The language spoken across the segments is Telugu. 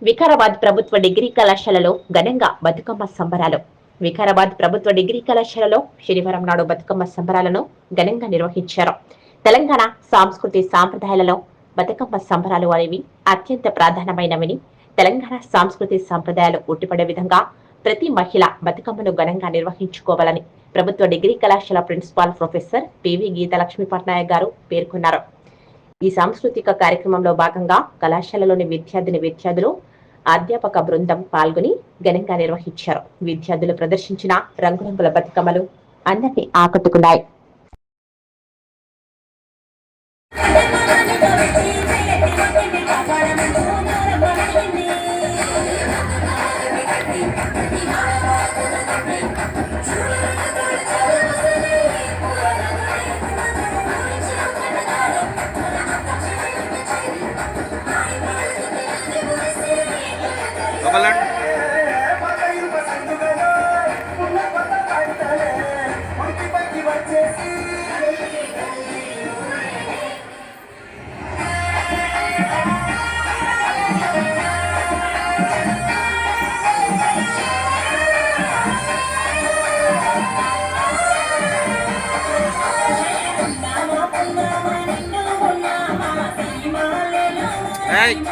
వికారాబాద్ ప్రభుత్వ డిగ్రీ కళాశాలలో ఘనంగా బతుకమ్మ సంబరాలు. వికారాబాద్ ప్రభుత్వ డిగ్రీ కళాశాలలో శనివారం నాడు బతుకమ్మ సంబరాలను ఘనంగా నిర్వహించారు. తెలంగాణ సాంస్కృతి సాంప్రదాయాలలో బతుకమ్మ సంబరాలు అనేవి అత్యంత ప్రాధాన్యమైనవని, తెలంగాణ సాంస్కృతి సాంప్రదాయాలు ఉట్టిపడే విధంగా ప్రతి మహిళ బతుకమ్మను ఘనంగా నిర్వహించుకోవాలని ప్రభుత్వ డిగ్రీ కళాశాల principal professor PV Geethalakshmi Patnaik గారు పేర్కొన్నారు. ఈ సాంస్కృతిక కార్యక్రమంలో భాగంగా కళాశాలలోని విద్యార్థులు అధ్యాపక బృందం పాల్గొని ఘనంగా నిర్వహించారు. విద్యార్థులు ప్రదర్శించిన రంగురంగుల బతుకమ్మలు అందరినీ ఆకట్టుకున్నాయి.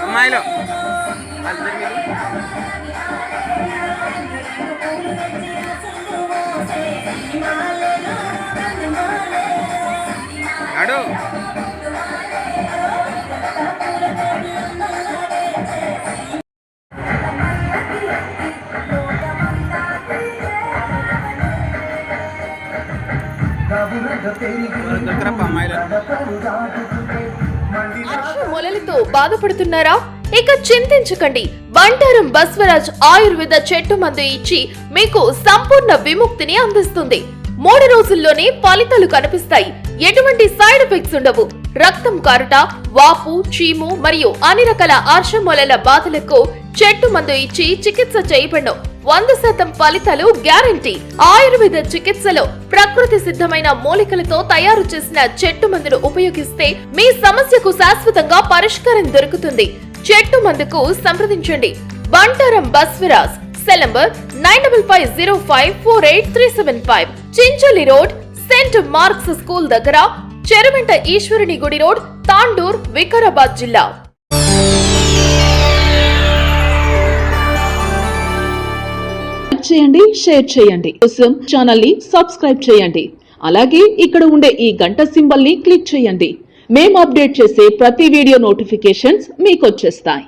అమ్మాయిలో అడు అమ్మాయిలో మొలలతో బాధపడుతున్నారా? ఇక చింతించకండి. బంటారం బస్వరాజ్ ఆయుర్వేద చెట్టు మందు ఇచ్చి మీకు సంపూర్ణ విముక్తిని అందిస్తుంది. 3 రోజుల్లోనే ఫలితాలు కనిపిస్తాయి. ఎటువంటి సైడ్ ఎఫెక్ట్స్ ఉండవు. రక్తం కారుట, వాపు, చీము మరియు అన్ని రకాల ఆర్షమొలల బాధలకు చెట్టు మందు ఇచ్చి చికిత్స చేయబడను. 100% ఫలితాలు గ్యారంటీ. ఆయుర్వేద చికిత్సలో ప్రకృతి సిద్ధమైన మూలికలతో తయారు చేసిన చెట్టు మందును ఉపయోగిస్తే మీ సమస్యకు శాశ్వతంగా పరిష్కారం దొరుకుతుంది. చెట్టు మందుకు సంప్రదించండి. Bantaram Baswaraj. Cell number 9505483755. Chincholi road, Saint Mark's school దగ్గర, చెరువెంట ఈశ్వరుని గుడి రోడ్, తాండూర్, వికారాబాద్ జిల్లా. చేయండి, షేర్ చేయండి. కోసం ఛానల్ ని సబ్స్క్రైబ్ చేయండి. అలాగే ఇక్కడ ఉండే ఈ గంట సింబల్ ని క్లిక్ చేయండి. మేము అప్డేట్ చేసే ప్రతి వీడియో నోటిఫికేషన్స్ మీకు వచ్చేస్తాయి.